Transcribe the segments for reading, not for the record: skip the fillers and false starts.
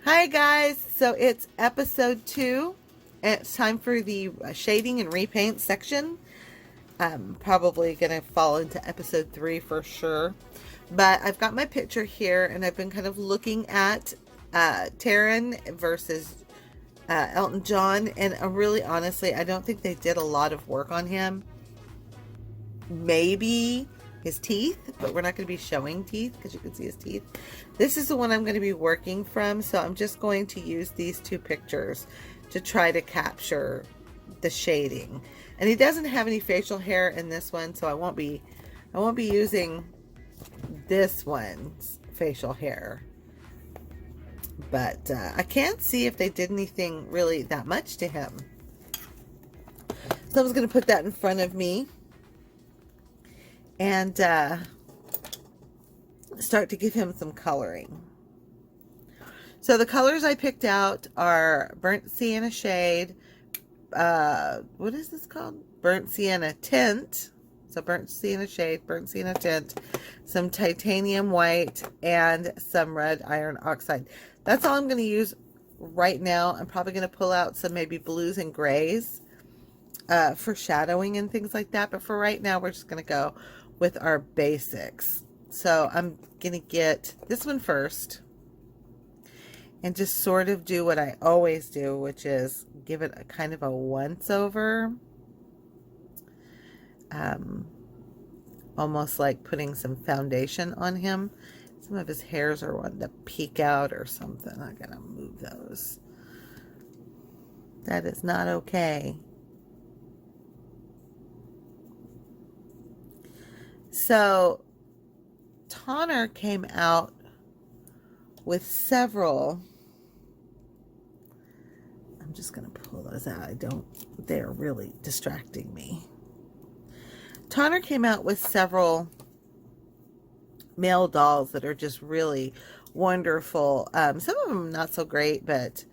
Hi guys, so it's episode 2. It's time for the shading and repaint section. I'm probably going to fall into episode 3 for sure. But I've got my picture here and I've been kind of looking at Taryn versus Elton John. And really honestly, I don't think they did a lot of work on him. Maybe his teeth, but we're not going to be showing teeth because you can see his teeth. This is the one I'm going to be working from, so I'm just going to use these two pictures to try to capture the shading. And he doesn't have any facial hair in this one, so I won't be using this one's facial hair. But I can't see if they did anything really that much to him. So I'm just going to put that in front of me and start to give him some coloring. So the colors I picked out are burnt sienna shade, what is this called? Burnt sienna tint. So burnt sienna shade, burnt sienna tint, some titanium white, and some red iron oxide. That's all I'm going to use right now. I'm probably going to pull out some maybe blues and grays for shadowing and things like that. But for right now, we're just going to go with our basics. So I'm going to get this one first and just sort of do what I always do, which is give it a kind of a once over. Almost like putting some foundation on him. Some of his hairs are wanting to peek out or something. I gotta move those. That is not okay. So Tonner came out with several. I'm just going to pull those out. They're really distracting me. Tonner came out with several male dolls that are just really wonderful. Some of them not so great, but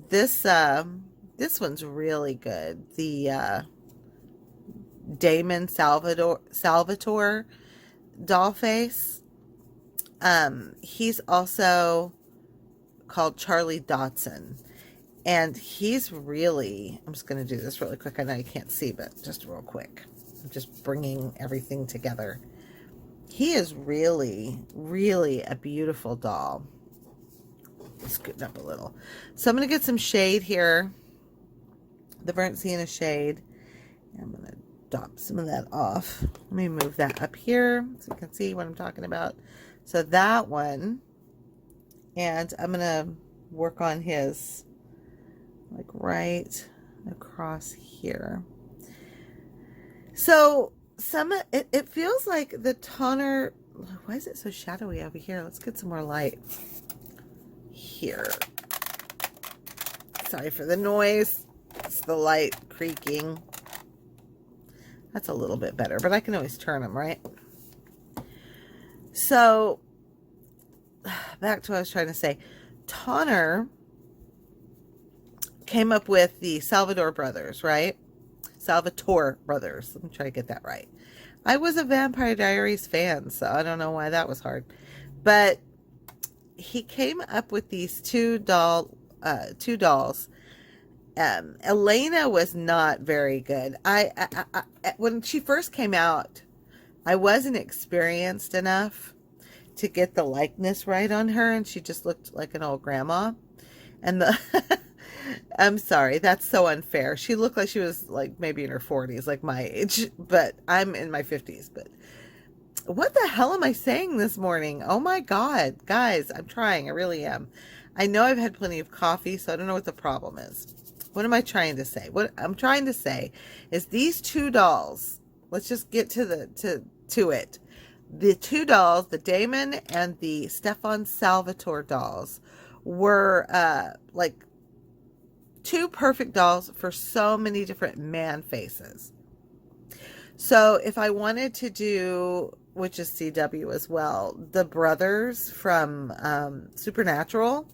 this one's really good. The Damon Salvatore doll face. He's also called Charlie Dotson, and he's really, I'm just going to do this really quick. I know you can't see, but just real quick. I'm just bringing everything together. He is really, really a beautiful doll. Scoot up a little. So I'm going to get some shade here. The burnt sienna shade. I'm going to drop some of that off. Let me move that up here so you can see what I'm talking about. So that one, and I'm going to work on his, like right across here. So it feels like the toner, why is it so shadowy over here? Let's get some more light here. Sorry for the noise. It's the light creaking. That's a little bit better, but I can always turn them, right? So, back to what I was trying to say. Tonner came up with the Salvatore brothers, right? Salvatore brothers. Let me try to get that right. I was a Vampire Diaries fan, so I don't know why that was hard. But he came up with these two dolls. Elena was not very good. When she first came out, I wasn't experienced enough to get the likeness right on her, and she just looked like an old grandma. And the I'm sorry, that's so unfair. She looked like she was like maybe in her 40s, like my age, but I'm in my 50s. But what the hell am I saying this morning? Oh my God, guys, I'm trying. I really am. I know I've had plenty of coffee, so I don't know what the problem is. What am I trying to say? What I'm trying to say is these two dolls, let's just get to it. The two dolls, the Damon and the Stefan Salvatore dolls, were like two perfect dolls for so many different man faces. So if I wanted to do, which is CW as well, the brothers from Supernatural,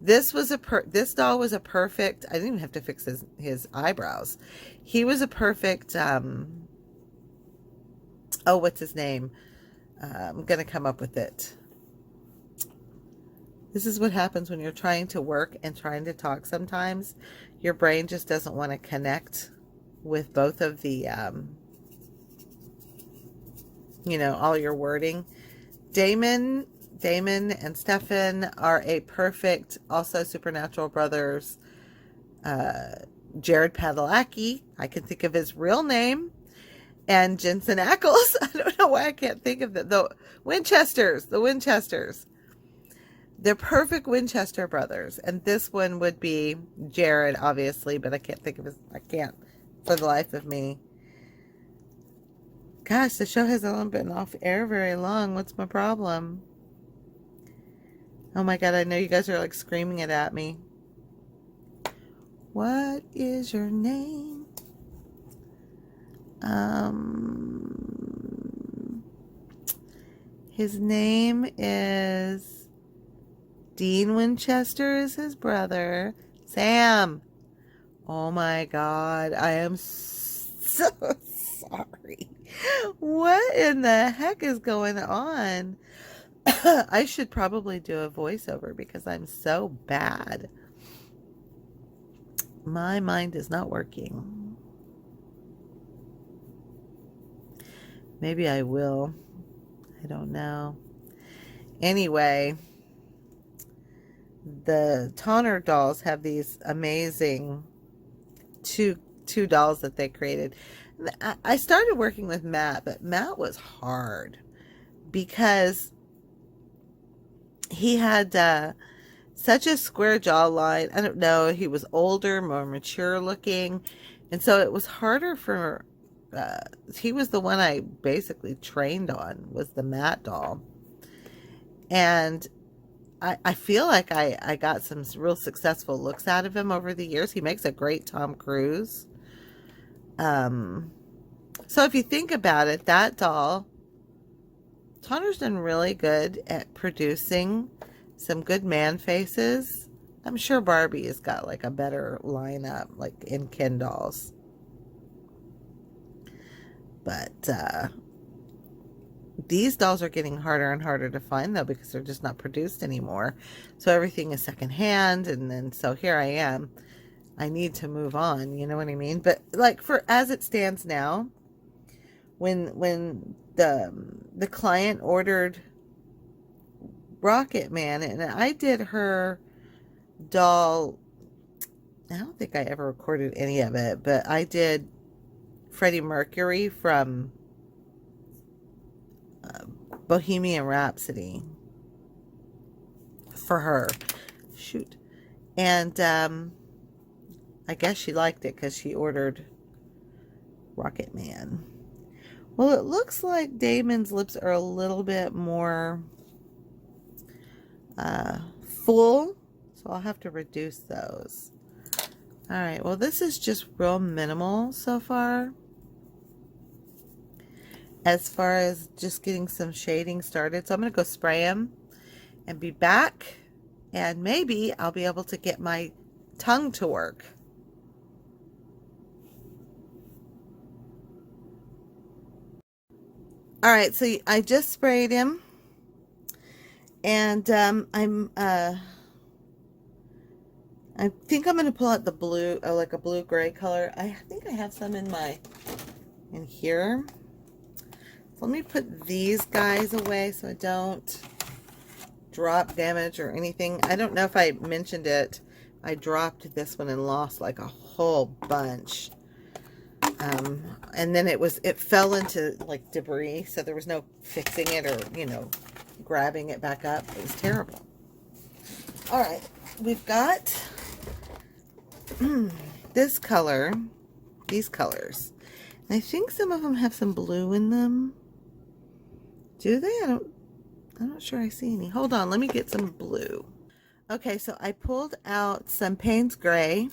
this doll was a perfect, I didn't even have to fix his eyebrows. He was a perfect, what's his name? I'm going to come up with it. This is what happens when you're trying to work and trying to talk sometimes. Your brain just doesn't want to connect with both of the, all your wording. Damon and Stefan are a perfect, also Supernatural brothers. Jared Padalecki, I can think of his real name, and Jensen Ackles. I don't know why I can't think of the Winchesters. They're perfect Winchester brothers. And this one would be Jared, obviously, but I can't think of I can't for the life of me. Gosh, the show hasn't been off air very long. What's my problem? Oh my God, I know you guys are like screaming it at me. What is your name? His name is Dean Winchester is his brother. Sam. Oh my God, I am so sorry. What in the heck is going on? I should probably do a voiceover because I'm so bad. My mind is not working. Maybe I will. I don't know. Anyway, the Tonner dolls have these amazing two dolls that they created. I started working with Matt, but Matt was hard because he had such a square jawline. I don't know. He was older, more mature looking. And so it was harder for, he was the one I basically trained on, was the Matt doll. And I feel like I got some real successful looks out of him over the years. He makes a great Tom Cruise. So if you think about it, that doll, Tonner's done really good at producing some good man faces. I'm sure Barbie has got like a better lineup, like in Ken dolls. But these dolls are getting harder and harder to find though, because they're just not produced anymore. So everything is secondhand, and then so here I am. I need to move on, you know what I mean? But like for as it stands now, when the client ordered Rocketman, and I did her doll, I don't think I ever recorded any of it, but I did Freddie Mercury from Bohemian Rhapsody for her. Shoot. And I guess she liked it because she ordered Rocketman. Well, it looks like Damon's lips are a little bit more full, so I'll have to reduce those. All right, well, this is just real minimal so far, as far as just getting some shading started. So I'm going to go spray them and be back, and maybe I'll be able to get my tongue to work. All right, so I just sprayed him, and I think I'm going to pull out the blue, like a blue-gray color. I think I have some in here. So let me put these guys away so I don't drop damage or anything. I don't know if I mentioned it. I dropped this one and lost like a whole bunch. And then it fell into like debris, so there was no fixing it or, grabbing it back up. It was terrible. All right, we've got this color, these colors. And I think some of them have some blue in them. Do they? I'm not sure I see any. Hold on, let me get some blue. Okay, so I pulled out some Payne's Gray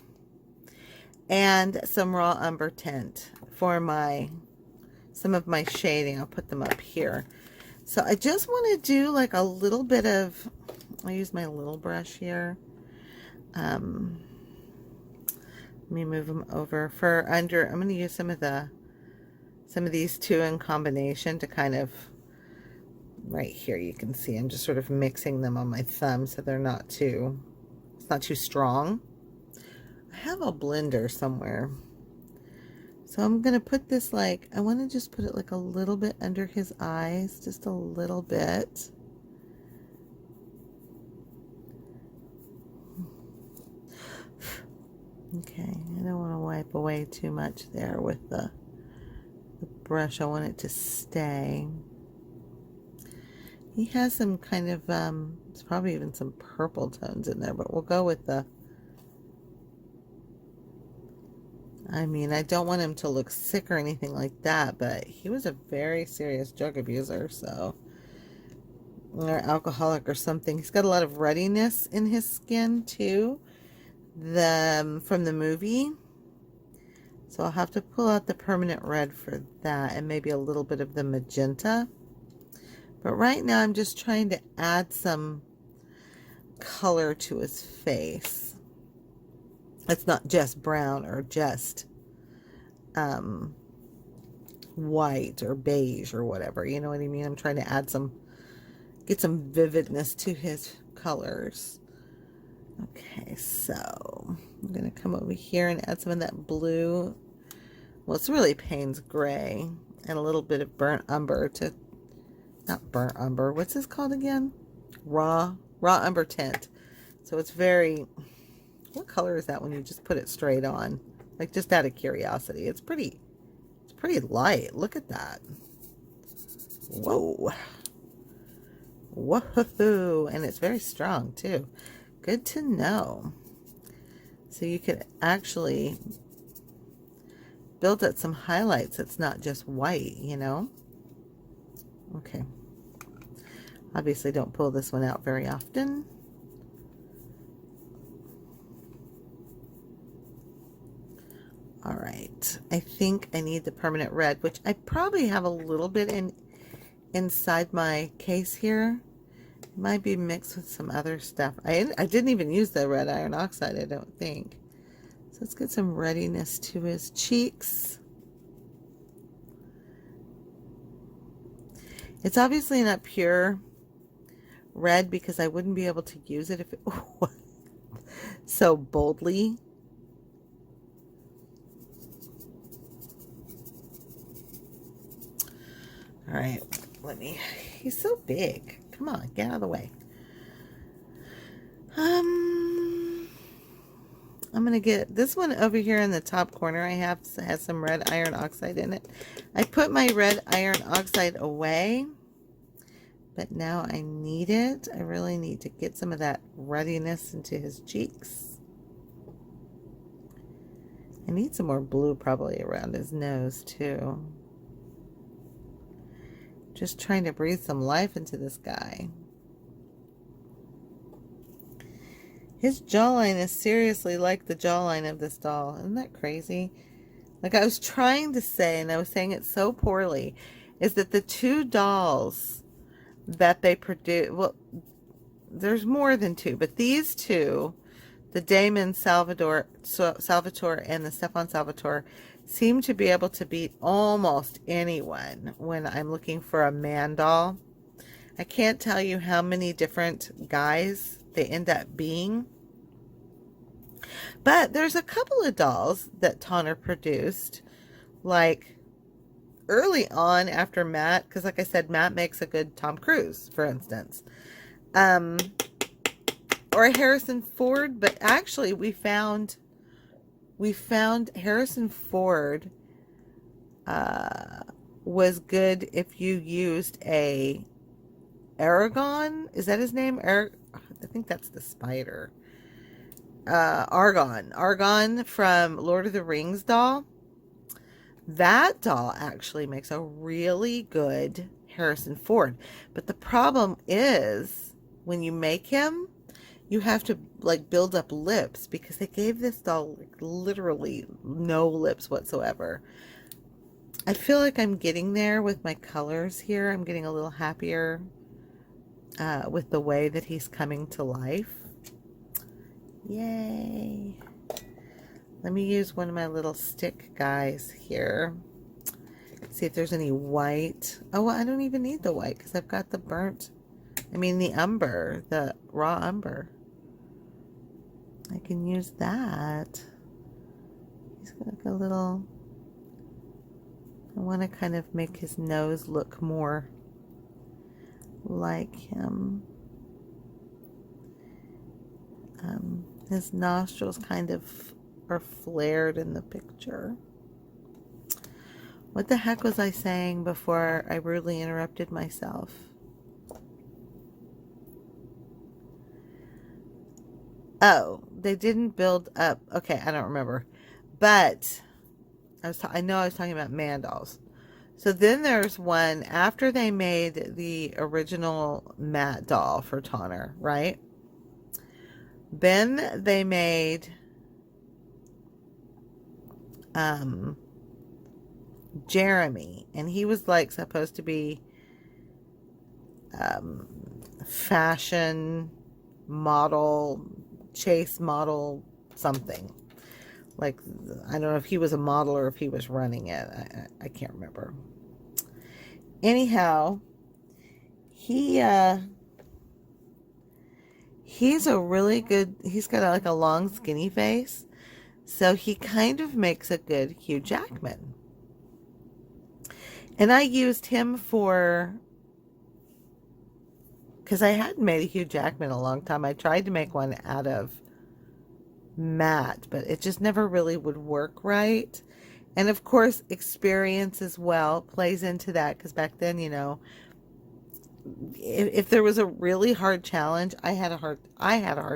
and some raw umber tint for some of my shading. I'll put them up here. So I just want to do like a little bit of, I'll use my little brush here. Let me move them over for under. I'm going to use some of these two in combination to kind of right here, you can see I'm just sort of mixing them on my thumb so they're not too, it's not too strong. I have a blender somewhere. So I'm going to put this like, I want to just put it like a little bit under his eyes, just a little bit. Okay, I don't want to wipe away too much there with the brush. I want it to stay. He has some kind of, it's probably even some purple tones in there, but we'll go with the, I mean, I don't want him to look sick or anything like that, but he was a very serious drug abuser, so, or alcoholic or something. He's got a lot of ruddiness in his skin too, from the movie. So I'll have to pull out the permanent red for that, and maybe a little bit of the magenta. But right now I'm just trying to add some color to his face. It's not just brown or just white or beige or whatever, you know what I mean? I'm trying to add some, get some vividness to his colors. Okay, so I'm going to come over here and add some of that blue. Well, it's really Payne's gray and a little bit of burnt umber to, not burnt umber, what's this called again? Raw umber tint. So it's very, what color is that when you just put it straight on? Like, just out of curiosity. It's pretty light. Look at that. Whoa. Whoa. And it's very strong too. Good to know. So you could actually build up some highlights. It's not just white, you know? Okay. Obviously don't pull this one out very often. All right, I think I need the permanent red, which I probably have a little bit inside my case here. It might be mixed with some other stuff. I didn't even use the red iron oxide, I don't think. So let's get some readiness to his cheeks. It's obviously not pure red because I wouldn't be able to use it if it was so boldly. All right, he's so big. Come on, get out of the way. I'm gonna get this one over here in the top corner. Has some red iron oxide in it. I put my red iron oxide away, but now I need it. I really need to get some of that ruddiness into his cheeks. I need some more blue probably around his nose too. Just trying to breathe some life into this guy. His jawline is seriously like the jawline of this doll. Isn't that crazy? Like I was trying to say, and I was saying it so poorly, is that the two dolls that they produce, well, there's more than two, but these two, the Damon Salvatore and the Stefan Salvatore, seem to be able to beat almost anyone when I'm looking for a man doll. I can't tell you how many different guys they end up being. But there's a couple of dolls that Tonner produced, like early on after Matt, because like I said, Matt makes a good Tom Cruise, for instance. Or a Harrison Ford, but actually we found Harrison Ford was good if you used a Aragon. Is that his name? I think that's the spider. Argon from Lord of the Rings doll. That doll actually makes a really good Harrison Ford. But the problem is when you make him, you have to like build up lips because they gave this doll like literally no lips whatsoever. I feel like I'm getting there with my colors here. I'm getting a little happier with the way that he's coming to life. Yay. Let me use one of my little stick guys here See if there's any white. Oh, well, I don't even need the white because I've got the the umber, the raw umber. I can use that. He's got like a little, I want to kind of make his nose look more like him. His nostrils kind of are flared in the picture. What the heck was I saying before I rudely interrupted myself? Oh, they didn't build up. Okay, I don't remember. But I know I was talking about man dolls. So then there's one after they made the original Matt doll for Tonner, right? Then they made Jeremy, and he was like supposed to be fashion model, chase model, something. Like, I don't know if he was a model or if he was running it. I can't remember. Anyhow, he's a really good, he's got like a long skinny face, so he kind of makes a good Hugh Jackman. And I used him because I hadn't made a Hugh Jackman in a long time. I tried to make one out of matte, but it just never really would work right. And of course, experience as well plays into that, because back then, you know, if there was a really hard challenge, I had a hard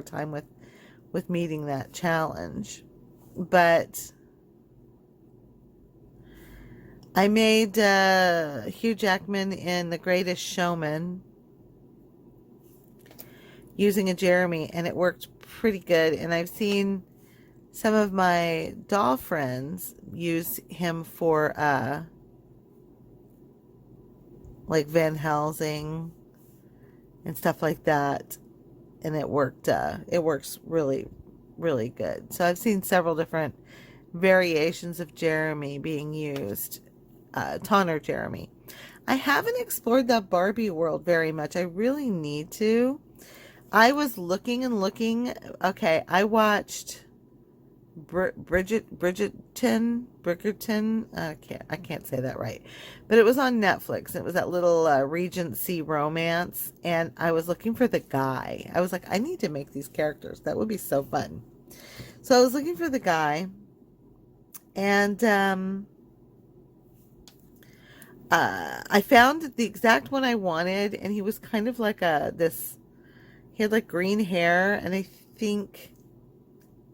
time with meeting that challenge. But I made Hugh Jackman in The Greatest Showman using a Jeremy, and it worked pretty good. And I've seen some of my doll friends use him for like Van Helsing and stuff like that, and it worked. It works really, really good. So I've seen several different variations of Jeremy being used. Tonner Jeremy. I haven't explored that Barbie world very much. I really need to. I was looking and looking. Okay, I watched Bridgerton. I can't say that right, but it was on Netflix. It was that little Regency romance, and I was looking for the guy. I was like, I need to make these characters. That would be so fun. So I was looking for the guy, and I found the exact one I wanted, and he was kind of like he had like green hair, and I think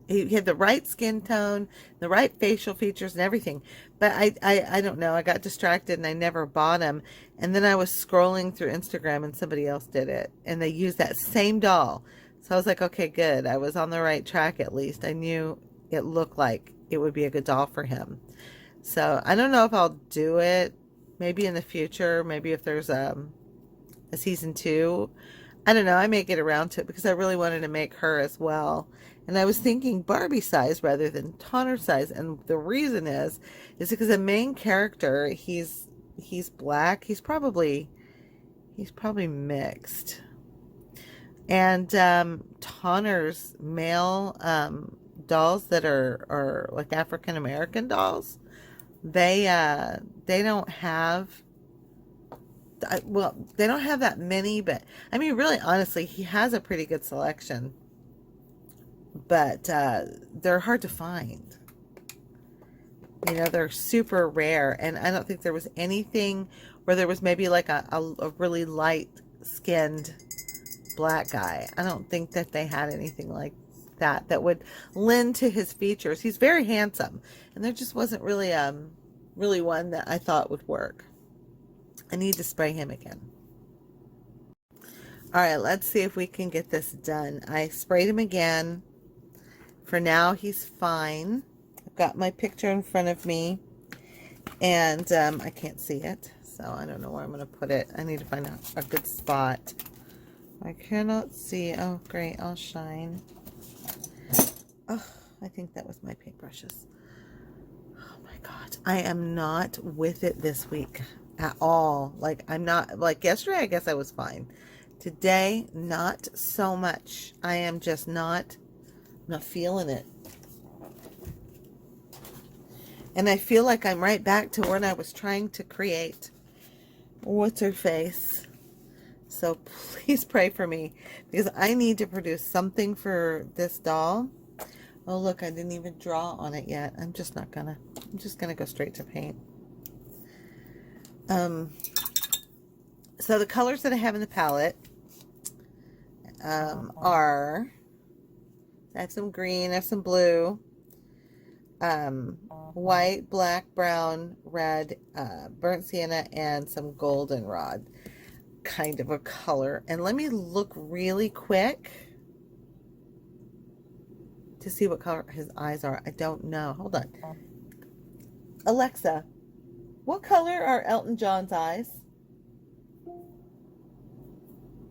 he had the right skin tone, the right facial features and everything. But I don't know. I got distracted and I never bought him. And then I was scrolling through Instagram and somebody else did it, and they used that same doll. So I was like, okay, good. I was on the right track at least. I knew it looked like it would be a good doll for him. So I don't know if I'll do it. Maybe in the future. Maybe if there's a season 2. I don't know. I may get around to it because I really wanted to make her as well. And I was thinking Barbie size rather than Tonner size. And the reason is because the main character, he's black. He's probably mixed. And Tonner's male dolls that are like African American dolls, they don't have, well, they don't have that many, but I mean, really, honestly, he has a pretty good selection, but they're hard to find. You know, they're super rare, and I don't think there was anything where there was maybe like a really light-skinned black guy. I don't think that they had anything like that would lend to his features. He's very handsome, and there just wasn't really one that I thought would work. I need to spray him again. All right, let's see if we can get this done. I sprayed him again. For now, he's fine. I've got my picture in front of me, and I can't see it, so I don't know where I'm going to put it. I need to find a good spot. I cannot see. Oh, great. I'll shine. Oh, I think that was my paintbrushes. Oh, my God. I am not with it this week at all. Like, I'm not, like yesterday, I guess I was fine. Today, not so much. I am just not feeling it. And I feel like I'm right back to when I was trying to create what's her face. So please pray for me, because I need to produce something for this doll. Oh, look, I didn't even draw on it yet. I'm just gonna go straight to paint. So the colors that I have in the palette are, I have some green, I have some blue, white, black, brown, red, burnt sienna, and some goldenrod kind of a color. And let me look really quick to see what color his eyes are. I don't know. Hold on. Alexa, what color are Elton John's eyes?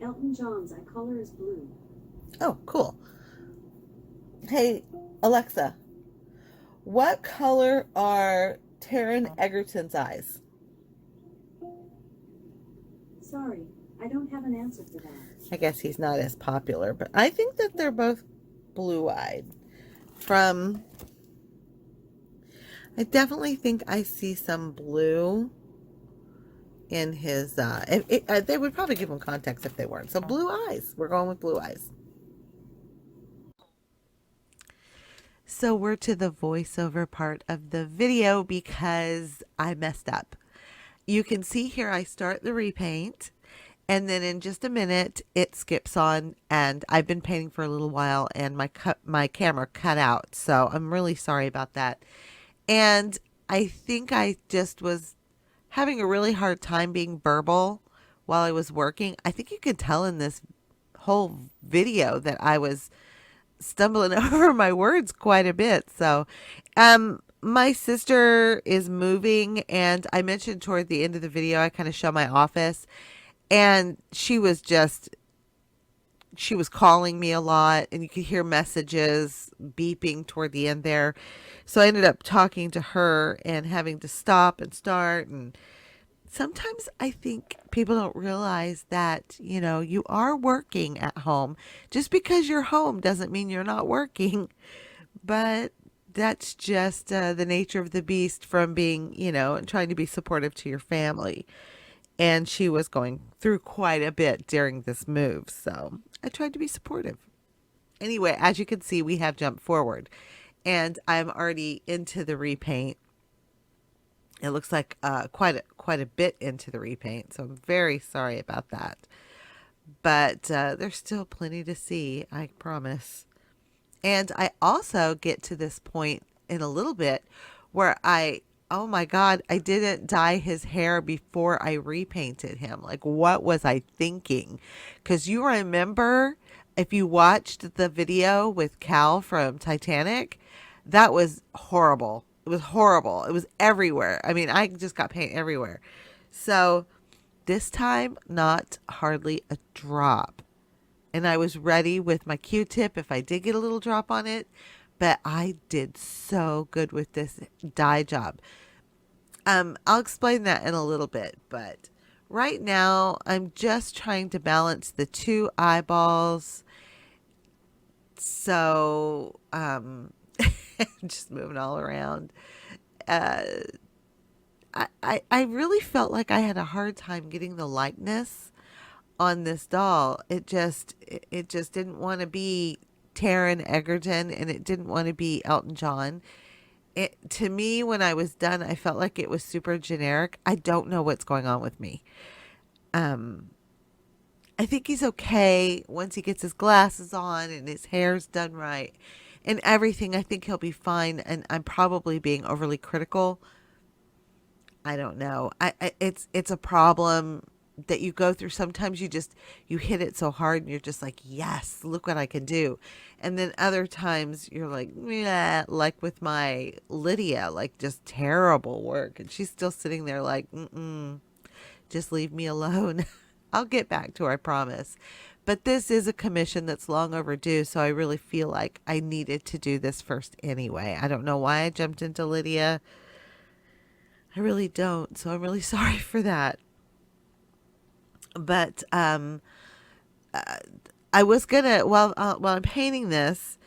Elton John's eye color is blue. Oh, cool. Hey, Alexa, what color are Taron Egerton's eyes? Sorry, I don't have an answer for that. I guess he's not as popular, but I think that they're both blue-eyed. I definitely think I see some blue in his, they would probably give him context if they weren't. So blue eyes. We're going with blue eyes. So we're to the voiceover part of the video because I messed up. You can see here I start the repaint, and then in just a minute it skips on, and I've been painting for a little while and my camera cut out. So I'm really sorry about that. And I think I just was having a really hard time being verbal while I was working. I think you could tell in this whole video that I was stumbling over my words quite a bit. So, my sister is moving, and I mentioned toward the end of the video, I kind of show my office, and she was calling me a lot, and you could hear messages beeping toward the end there. So I ended up talking to her and having to stop and start. And sometimes I think people don't realize that, you are working at home. Just because you're home doesn't mean you're not working. But that's just the nature of the beast from being, and trying to be supportive to your family. And she was going through quite a bit during this move. So I tried to be supportive. Anyway, as you can see, we have jumped forward. And I'm already into the repaint. It looks like quite a bit into the repaint. So I'm very sorry about that. But there's still plenty to see, I promise. And I also get to this point in a little bit where oh my God, I didn't dye his hair before I repainted him. Like, what was I thinking? Because you remember, if you watched the video with Cal from Titanic, that was horrible. It was horrible. It was everywhere. I mean, I just got paint everywhere. So this time, not hardly a drop. And I was ready with my Q-tip if I did get a little drop on it. But I did so good with this dye job. I'll explain that in a little bit. But right now, I'm just trying to balance the two eyeballs. So, just moving all around. I really felt like I had a hard time getting the likeness on this doll. It just didn't want to be Taron Egerton, and it didn't want to be Elton John. To me, when I was done, I felt like it was super generic. I don't know what's going on with me. I think he's okay once he gets his glasses on and his hair's done right and everything. I think he'll be fine. And I'm probably being overly critical. I don't know. It's a problem that you go through. Sometimes you hit it so hard and you're just like, yes, look what I can do. And then other times you're like, yeah, like with my Lydia, like just terrible work. And she's still sitting there like, just leave me alone. I'll get back to her, I promise. But this is a commission that's long overdue. So I really feel like I needed to do this first anyway. I don't know why I jumped into Lydia. I really don't. So I'm really sorry for that. But I was gonna while I'm painting this,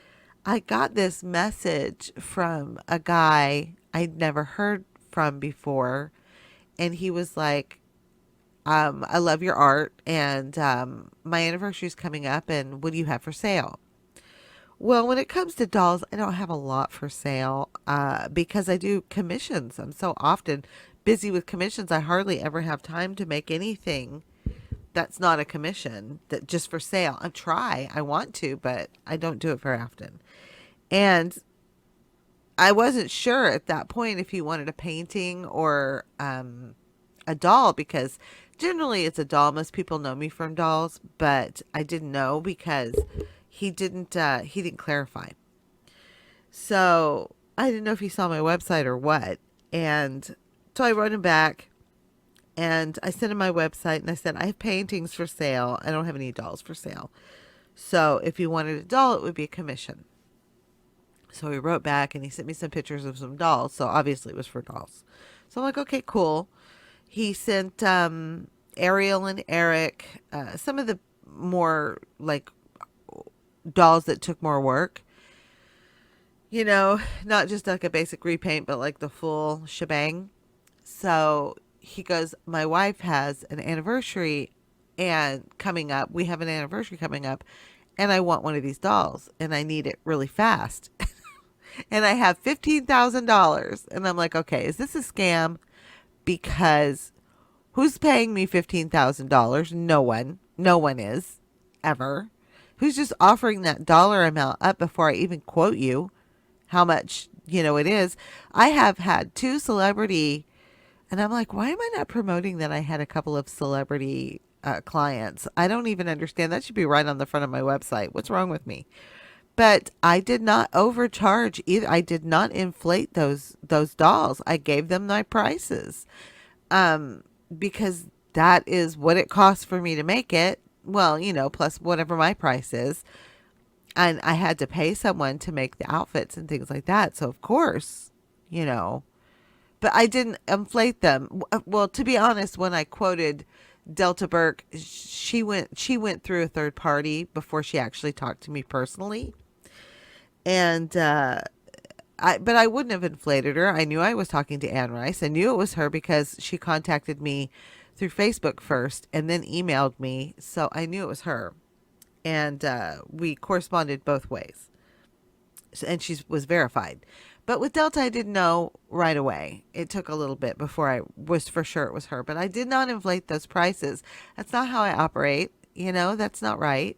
I got this message from a guy I'd never heard from before, and he was like, "I love your art, and my anniversary's coming up, and what do you have for sale?" Well, when it comes to dolls, I don't have a lot for sale because I do commissions. I'm so often busy with commissions, I hardly ever have time to make anything that's not a commission that just for sale. I want to, but I don't do it very often. And I wasn't sure at that point if he wanted a painting or a doll, because generally it's a doll. Most people know me from dolls, but I didn't know because he didn't clarify. So I didn't know if he saw my website or what. And so I wrote him back and I sent him my website and I said, I have paintings for sale. I don't have any dolls for sale. So if you wanted a doll, it would be a commission. So he wrote back and he sent me some pictures of some dolls. So obviously it was for dolls. So I'm like, okay, cool. He sent Ariel and Eric, some of the more like dolls that took more work. You know, not just like a basic repaint, but like the full shebang. So he goes, my wife has an anniversary and coming up. We have an anniversary coming up and I want one of these dolls and I need it really fast. And I have $15,000. And I'm like, okay, is this a scam? Because who's paying me $15,000? No one. No one is ever. Who's just offering that dollar amount up before I even quote you how much, it is. I have had two celebrity, and I'm like, why am I not promoting that I had a couple of celebrity clients? I don't even understand. That should be right on the front of my website. What's wrong with me? But I did not overcharge either. I did not inflate those dolls. I gave them my prices, because that is what it costs for me to make it. Well, plus whatever my price is. And I had to pay someone to make the outfits and things like that. So of course, but I didn't inflate them. Well, to be honest, when I quoted Delta Burke, she went through a third party before she actually talked to me personally. And but I wouldn't have inflated her. I knew I was talking to Anne Rice. I knew it was her because she contacted me through Facebook first and then emailed me. So I knew it was her. And we corresponded both ways. And she was verified. But with Delta, I didn't know right away. It took a little bit before I was for sure it was her. But I did not inflate those prices. That's not how I operate. That's not right.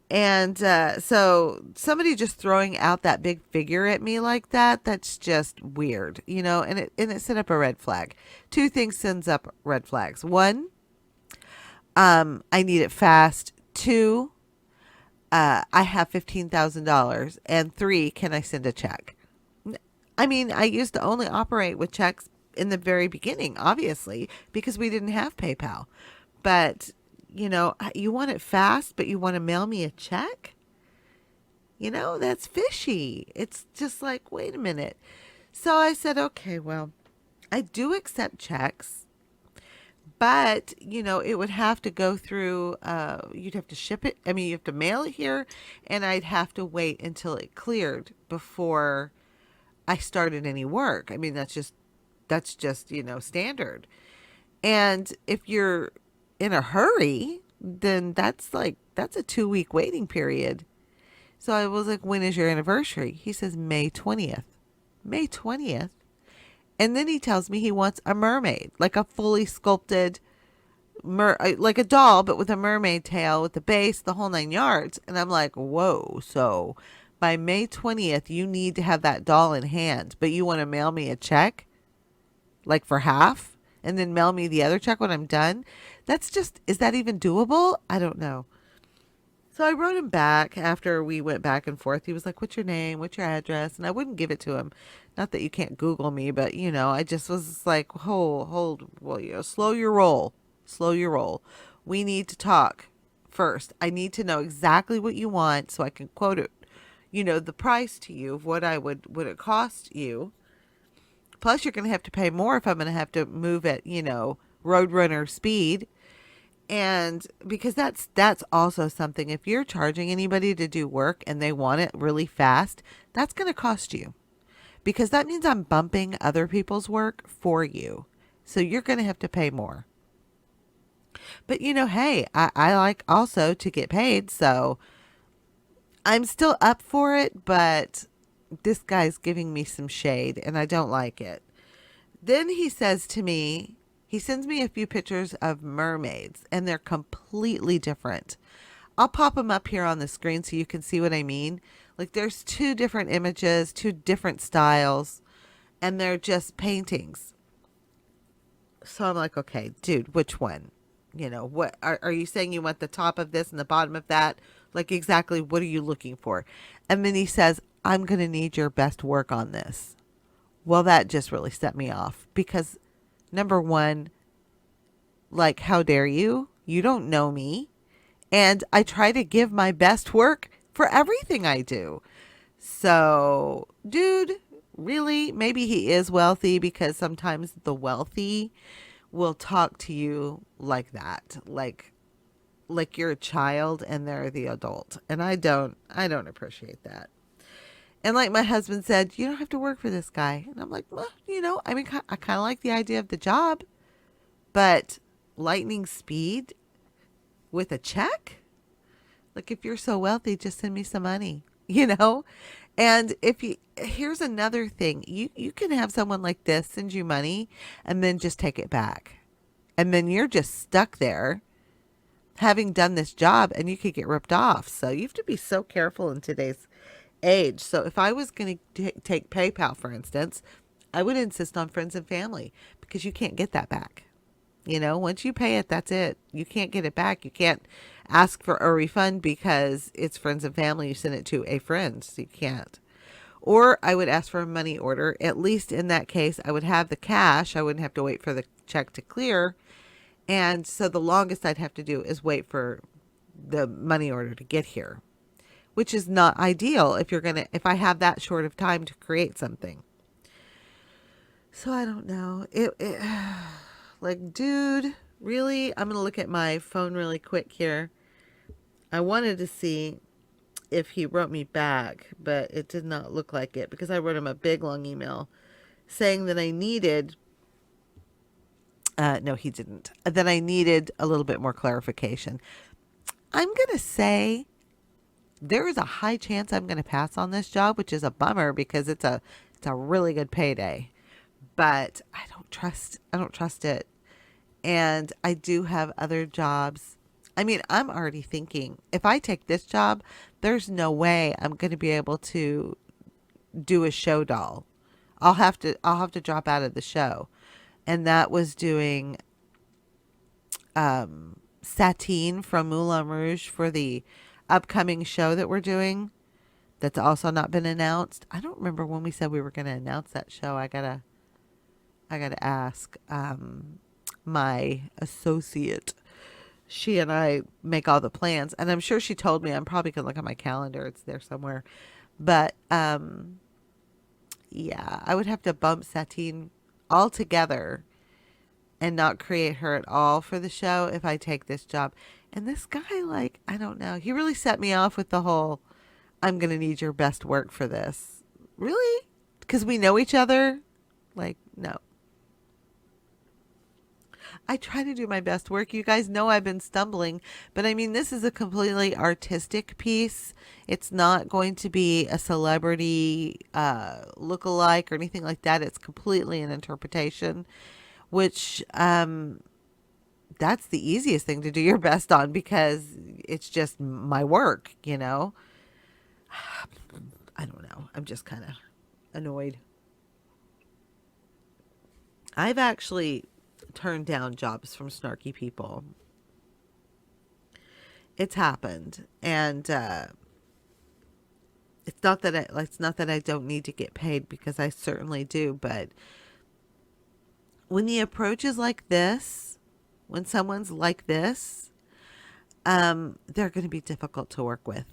And so somebody just throwing out that big figure at me like that, that's just weird, and it set up a red flag. Two things sends up red flags. One, I need it fast. Two, I have $15,000. And three, can I send a check? I mean, I used to only operate with checks in the very beginning, obviously, because we didn't have PayPal. But you want it fast, but you want to mail me a check? That's fishy. It's just like, wait a minute. So I said, okay, well, I do accept checks, but, it would have to go through, you'd have to ship it. I mean, you have to mail it here, and I'd have to wait until it cleared before I started any work. I mean, that's just, standard. And if you're in a hurry, then that's a 2-week waiting period. So I was like, when is your anniversary? He says May 20th. May 20th. And then he tells me he wants a mermaid, like a fully sculpted like a doll, but with a mermaid tail, with the base, the whole 9 yards. And I'm like, whoa. So by May 20th, you need to have that doll in hand, but you want to mail me a check like for half? And then mail me the other check when I'm done. Is that even doable? I don't know. So I wrote him back after we went back and forth. He was like, what's your name? What's your address? And I wouldn't give it to him. Not that you can't Google me, but I just was like, hold, well, slow your roll. Slow your roll. We need to talk first. I need to know exactly what you want so I can quote it, the price to you of what would it cost you Plus, you're going to have to pay more if I'm going to have to move at, Roadrunner speed. And because that's also something, if you're charging anybody to do work and they want it really fast, that's going to cost you. Because that means I'm bumping other people's work for you. So you're going to have to pay more. But hey, I like also to get paid, so I'm still up for it, but this guy's giving me some shade and I don't like it. Then he says to me, he sends me a few pictures of mermaids and they're completely different. I'll pop them up here on the screen so you can see what I mean. Like there's two different images, two different styles, and they're just paintings. So I'm like, okay, dude, which one? What are you saying you want the top of this and the bottom of that? Like exactly what are you looking for? And then he says, I'm going to need your best work on this. Well, that just really set me off because number one, like, how dare you? You don't know me. And I try to give my best work for everything I do. So, dude, really? Maybe he is wealthy because sometimes the wealthy will talk to you like that. Like you're a child and they're the adult. And I don't appreciate that. And like my husband said, you don't have to work for this guy. And I'm like, well, I kind of like the idea of the job, but lightning speed with a check? Like if you're so wealthy, just send me some money, And here's another thing, you can have someone like this send you money and then just take it back. And then you're just stuck there having done this job and you could get ripped off. So you have to be so careful in today's age. So if I was going to take PayPal, for instance, I would insist on friends and family because you can't get that back. Once you pay it, that's it. You can't get it back. You can't ask for a refund because it's friends and family. You send it to a friend, so you can't. Or I would ask for a money order. At least in that case, I would have the cash. I wouldn't have to wait for the check to clear. And so the longest I'd have to do is wait for the money order to get here, which is not ideal if I have that short of time to create something. So I don't know. Like, dude, really? I'm going to look at my phone really quick here. I wanted to see if he wrote me back, but it did not look like it because I wrote him a big long email saying that I needed, no, he didn't, that I needed a little bit more clarification. I'm going to say there is a high chance I'm going to pass on this job, which is a bummer because it's a really good payday. But I don't trust it. And I do have other jobs. I mean, I'm already thinking if I take this job, there's no way I'm going to be able to do a show doll. I'll have to drop out of the show. And that was doing Satine from Moulin Rouge for the upcoming show that we're doing. That's also not been announced. I don't remember when we said we were going to announce that show. I gotta ask my associate. She and I make all the plans, and I'm sure she told me. I'm probably gonna look at my calendar; it's there somewhere. But yeah, I would have to bump Satine altogether and not create her at all for the show if I take this job. And this guy, like, I don't know, he really set me off with the whole, "I'm gonna need your best work for this." Really? Because we know each other? Like, no. I try to do my best work. You guys know I've been stumbling, but I mean, this is a completely artistic piece. It's not going to be a celebrity look-alike or anything like that. It's completely an interpretation, which that's the easiest thing to do your best on because it's just my work, I don't know. I'm just kind of annoyed. I've actually turned down jobs from snarky people. It's happened, and it's not that I don't need to get paid because I certainly do, but when the approach is like this, when someone's like this, they're going to be difficult to work with,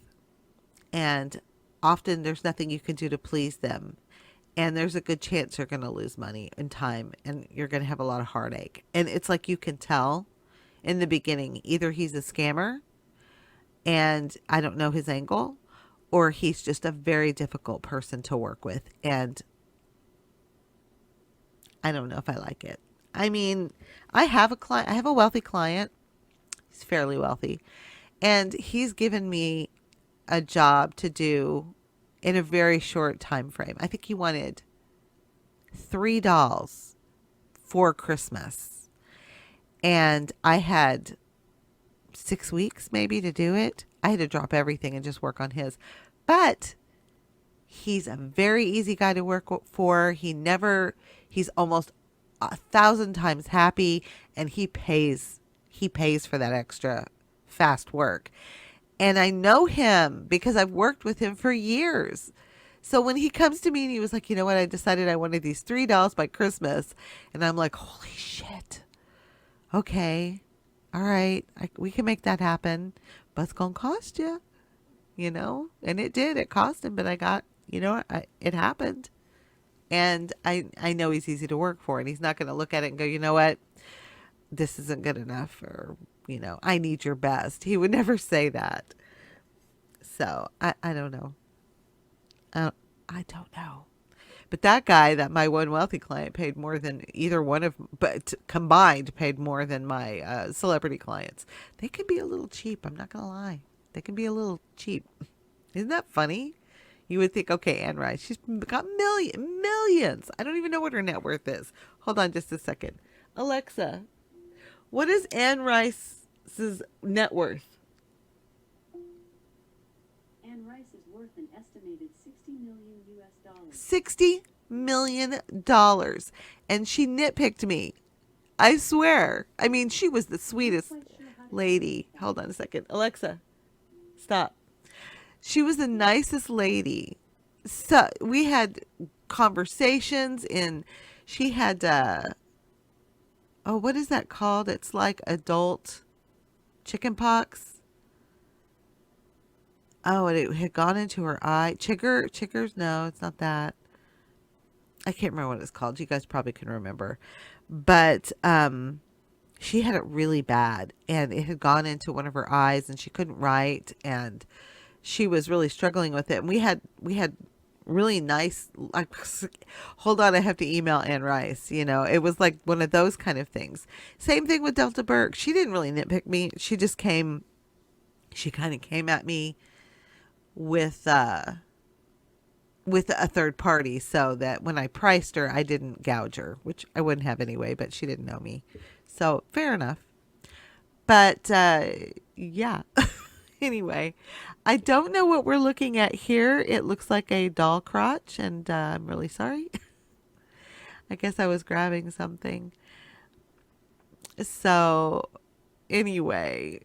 and often there's nothing you can do to please them. and there's a good chance you're going to lose money and time, and you're going to have a lot of heartache. And it's like you can tell in the beginning, either he's a scammer and I don't know his angle, or he's just a very difficult person to work with. And I don't know if I like it. I mean, I have a client, I have a wealthy client. He's fairly wealthy. And he's given me a job to do in a very short time frame. I think he wanted 3 dolls for Christmas. And I had 6 weeks maybe to do it. I had to drop everything and just work on his. But he's a very easy guy to work for. He's almost 1,000 times happy, and he pays for that extra fast work. And I know him because I've worked with him for years. So when he comes to me and he was like, you know what, I decided I wanted these 3 dolls by Christmas. And I'm like, holy shit. Okay. All right. We can make that happen. But it's going to cost you, you know? And it did. It cost him. But I got, you know, it happened. And I know he's easy to work for. And he's not going to look at it and go, you know what, this isn't good enough. Or, you know, I need your best. He would never say that. So I don't know. I don't know. But that guy, that my one wealthy client, paid more than either one of, but combined paid more than my celebrity clients. They can be a little cheap. I'm not going to lie. They can be a little cheap. Isn't that funny? You would think, okay, Anne Rice, she's got millions. I don't even know what her net worth is. Hold on just a second. Alexa, what is Anne Rice's net worth? Anne Rice is worth an estimated $60 million US. $60 million. And she nitpicked me. I swear. I mean, she was the sweetest lady. Hold on a second. Alexa, stop. She was the nicest lady. So we had conversations she had, what is that called? It's like adult chicken pox. Oh, and it had gone into her eye. Chiggers? No, it's not that. I can't remember what it's called. You guys probably can remember. But she had it really bad, and it had gone into one of her eyes, and she couldn't write, and she was really struggling with it. And we had really nice, like, hold on, I have to email Anne Rice. You know, it was like one of those kind of things. Same thing with Delta Burke. She didn't really nitpick me. She kind of came at me with a third party, so that when I priced her, I didn't gouge her, which I wouldn't have anyway, but she didn't know me. So fair enough. But yeah. Anyway, I don't know what we're looking at here. It looks like a doll crotch, and I'm really sorry. I guess I was grabbing something. So anyway,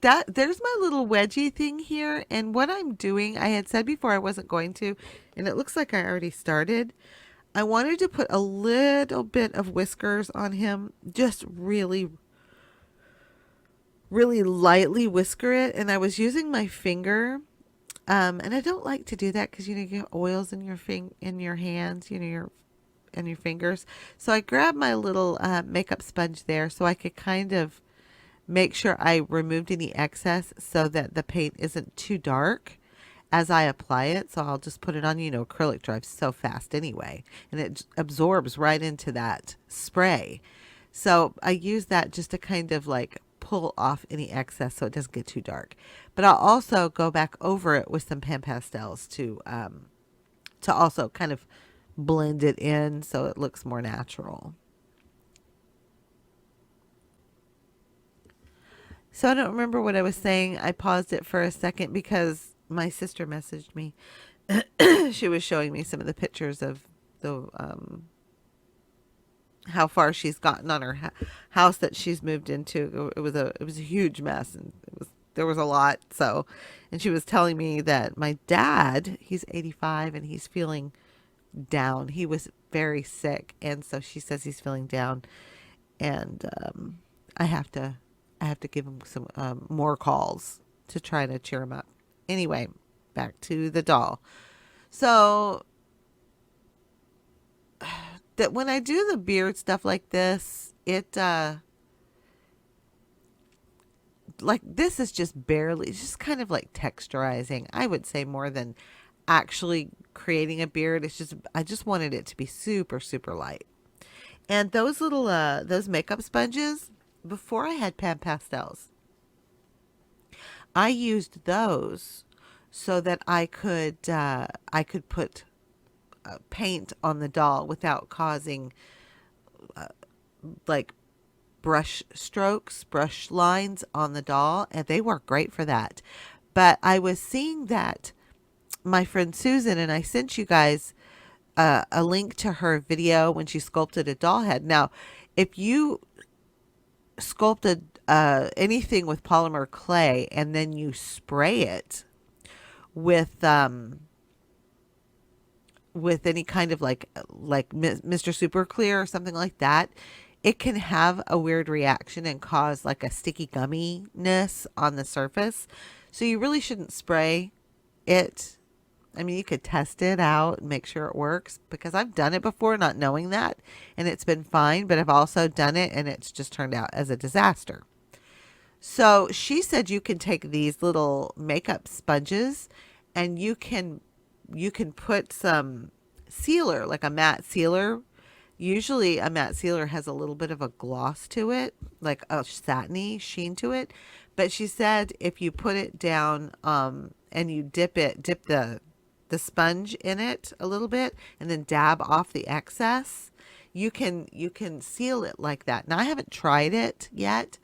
there's my little wedgie thing here. And what I'm doing, I had said before I wasn't going to, and it looks like I already started. I wanted to put a little bit of whiskers on him, just really lightly whisker it. And I was using my finger, and I don't like to do that because, you know, you get oils in your hands, you know, and your fingers. So I grabbed my little makeup sponge there, so I could kind of make sure I removed any excess, so that the paint isn't too dark as I apply it. So I'll just put it on. You know, acrylic dries so fast anyway, and it absorbs right into that spray. So I use that just to kind of like pull off any excess so it doesn't get too dark. But I'll also go back over it with some pan pastels to also kind of blend it in so it looks more natural. So I don't remember what I was saying. I paused it for a second because my sister messaged me. She was showing me some of the pictures of the how far she's gotten on her house that she's moved into. It was a huge mess, and there was a lot. So, and she was telling me that my dad, he's 85 and he's feeling down. He was very sick, and so she says he's feeling down, and I have to give him some more calls to try to cheer him up. Anyway, back to the doll. So that when I do the beard stuff like this, it like this is just barely, it's just kind of like texturizing, I would say, more than actually creating a beard. It's just, I just wanted it to be super, super light. And those little, those makeup sponges, before I had pan pastels, I used those so that I could put paint on the doll without causing like brush strokes, brush lines on the doll, and they work great for that. But I was seeing that my friend Susan, and I sent you guys a link to her video when she sculpted a doll head. Now, if you sculpted anything with polymer clay and then you spray it with any kind of like Mr. Super Clear or something like that, it can have a weird reaction and cause like a sticky gumminess on the surface. So you really shouldn't spray it. I mean, you could test it out and make sure it works, because I've done it before not knowing that, and it's been fine, but I've also done it and it's just turned out as a disaster. So she said you can take these little makeup sponges and you can put some sealer, like a matte sealer. Usually a matte sealer has a little bit of a gloss to it, like a satiny sheen to it. But she said if you put it down and you dip the sponge in it a little bit and then dab off the excess, you can seal it like that. Now I haven't tried it yet.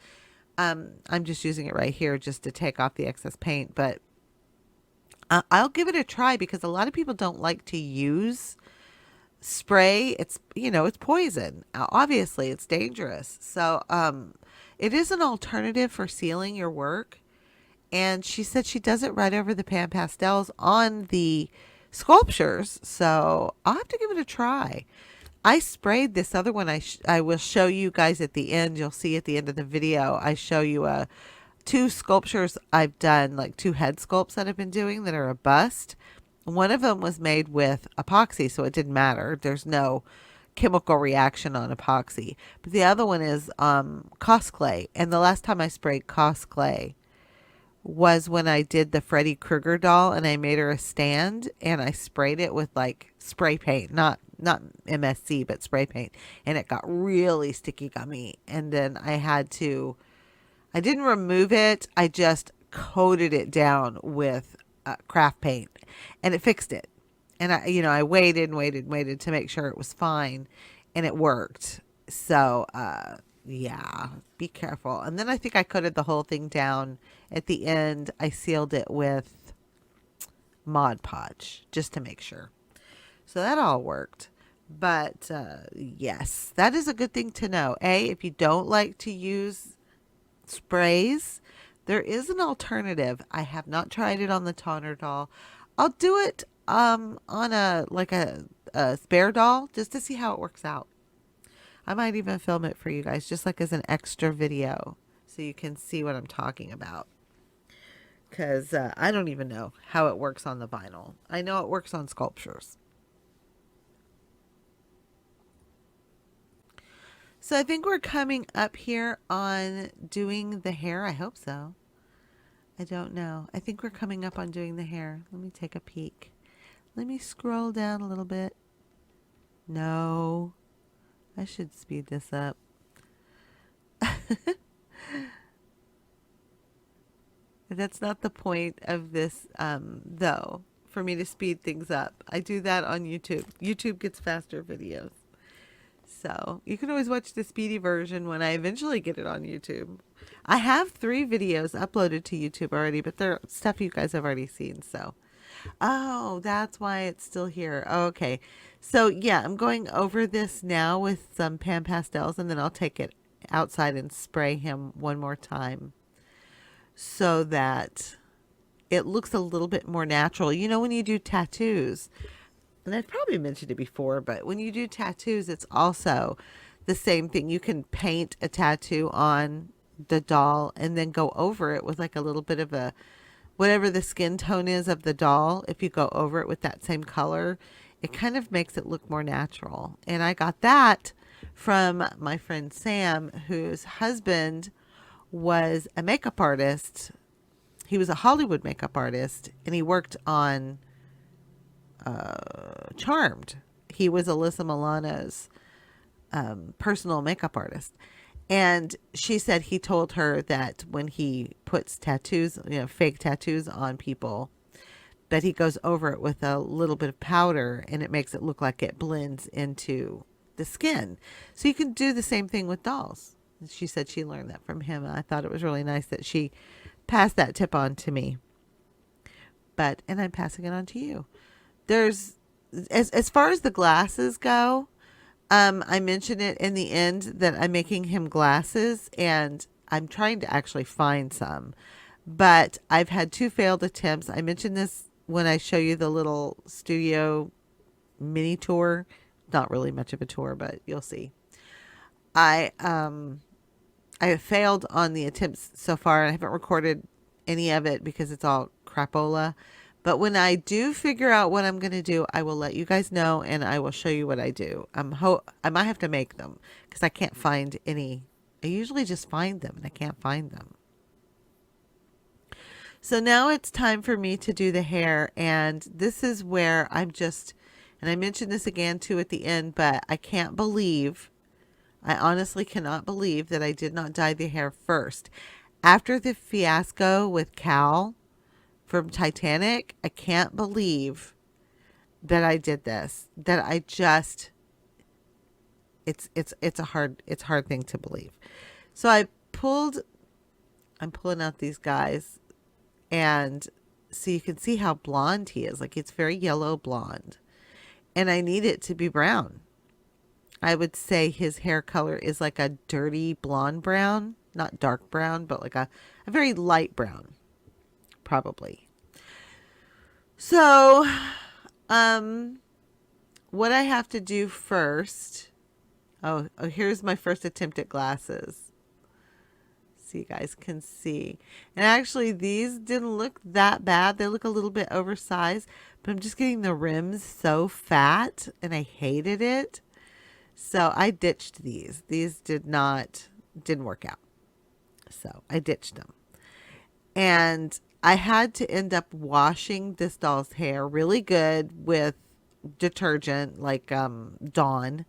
I'm just using it right here just to take off the excess paint, but I'll give it a try, because a lot of people don't like to use spray. It's, it's poison. Obviously it's dangerous. So it is an alternative for sealing your work. And she said she does it right over the pan pastels on the sculptures. So I'll have to give it a try. I sprayed this other one. I will show you guys at the end. You'll see at the end of the video, I show you two sculptures I've done, like two head sculpts that I've been doing that are a bust. One of them was made with epoxy, so it didn't matter. There's no chemical reaction on epoxy. But the other one is Cos clay. And the last time I sprayed Cos clay was when I did the Freddy Krueger doll, and I made her a stand, and I sprayed it with like spray paint, not MSC, but spray paint, and it got really sticky gummy. And then I didn't remove it. I just coated it down with craft paint, and it fixed it. And I waited and waited and waited to make sure it was fine, and it worked. So, yeah, be careful. And then I think I coated the whole thing down. At the end, I sealed it with Mod Podge just to make sure. So that all worked. But yes, that is a good thing to know. If you don't like to use sprays, there is an alternative. I have not tried it on the Tonner doll. I'll do it on a spare doll just to see how it works out. I might even film it for you guys, just like as an extra video, so you can see what I'm talking about. Because I don't even know how it works on the vinyl. I know it works on sculptures. So I think we're coming up here on doing the hair. I hope so. I don't know. I think we're coming up on doing the hair. Let me take a peek. Let me scroll down a little bit. No. I should speed this up. That's not the point of this, though, for me to speed things up. I do that on YouTube. YouTube gets faster videos. So you can always watch the speedy version when I eventually get it on YouTube. I have 3 videos uploaded to YouTube already, but they're stuff you guys have already seen. So, oh, that's why it's still here. Okay. So yeah, I'm going over this now with some pan pastels, and then I'll take it outside and spray him one more time so that it looks a little bit more natural. You know, when you do tattoos, and I've probably mentioned it before, but when you do tattoos, it's also the same thing. You can paint a tattoo on the doll and then go over it with like a little bit of whatever the skin tone is of the doll. If you go over it with that same color, it kind of makes it look more natural. And I got that from my friend Sam, whose husband was a makeup artist. He was a Hollywood makeup artist, and he worked on Charmed. He was Alyssa Milano's personal makeup artist. And she said he told her that when he puts tattoos, fake tattoos on people, that he goes over it with a little bit of powder and it makes it look like it blends into the skin. So you can do the same thing with dolls. She said she learned that from him. And I thought it was really nice that she passed that tip on to me. And I'm passing it on to you. There's, as far as the glasses go, I mentioned it in the end that I'm making him glasses, and I'm trying to actually find some. But I've had 2 failed attempts. I mentioned this when I show you the little studio mini tour. Not really much of a tour, but you'll see. I have failed on the attempts so far, and I haven't recorded any of it because it's all crapola. But when I do figure out what I'm going to do, I will let you guys know, and I will show you what I do. I might have to make them because I can't find any. I usually just find them, and I can't find them. So now it's time for me to do the hair, and this is where and I mentioned this again too at the end, but I honestly cannot believe that I did not dye the hair first. After the fiasco with Cal from Titanic, I can't believe that I did this. It's a hard thing to believe. So I'm pulling out these guys, and so you can see how blonde he is. Like, it's very yellow blonde, and I need it to be brown. I would say his hair color is like a dirty blonde brown, not dark brown, but like a very light brown, probably. So, what I have to do first, here's my first attempt at glasses. So you guys can see. And actually, these didn't look that bad. They look a little bit oversized, but I'm just getting the rims so fat, and I hated it. So I ditched these. These didn't work out. So I ditched them. And I had to end up washing this doll's hair really good with detergent like Dawn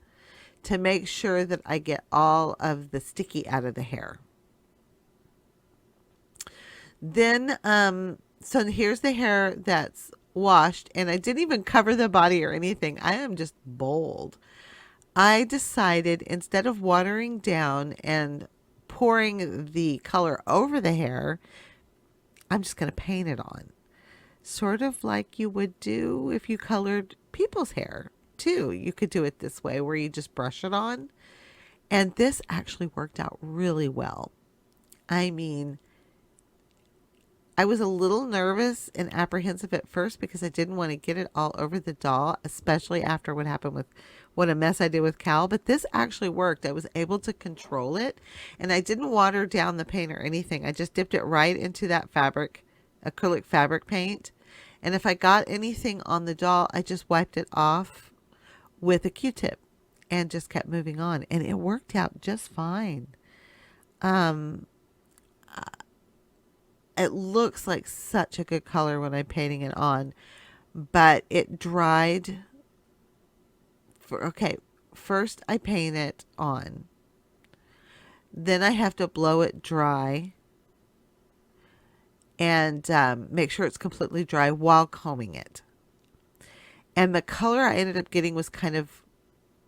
to make sure that I get all of the sticky out of the hair. Then, so here's the hair that's washed, and I didn't even cover the body or anything. I am just bold. I decided, instead of watering down and pouring the color over the hair, I'm just going to paint it on. Sort of like you would do if you colored people's hair too. You could do it this way where you just brush it on. And this actually worked out really well. I mean, I was a little nervous and apprehensive at first because I didn't want to get it all over the doll, especially after what a mess I did with Cal. But this actually worked. I was able to control it, and I didn't water down the paint or anything. I just dipped it right into that acrylic fabric paint. And if I got anything on the doll, I just wiped it off with a Q-tip and just kept moving on. And it worked out just fine. It looks like such a good color when I'm painting it on, but it dried. First I paint it on. Then I have to blow it dry and make sure it's completely dry while combing it. And the color I ended up getting was kind of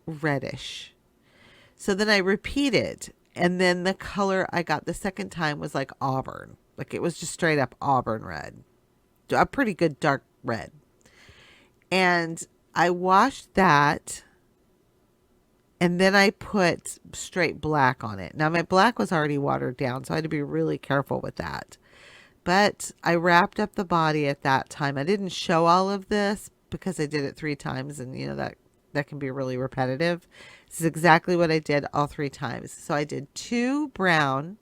reddish. So then I repeated, and then the color I got the second time was like auburn. Like, it was just straight up auburn red. A pretty good dark red. And I washed that, and then I put straight black on it. Now, my black was already watered down, so I had to be really careful with that. But I wrapped up the body at that time. I didn't show all of this because I did it 3 times, and that can be really repetitive. This is exactly what I did all 3 times. So I did 2 brown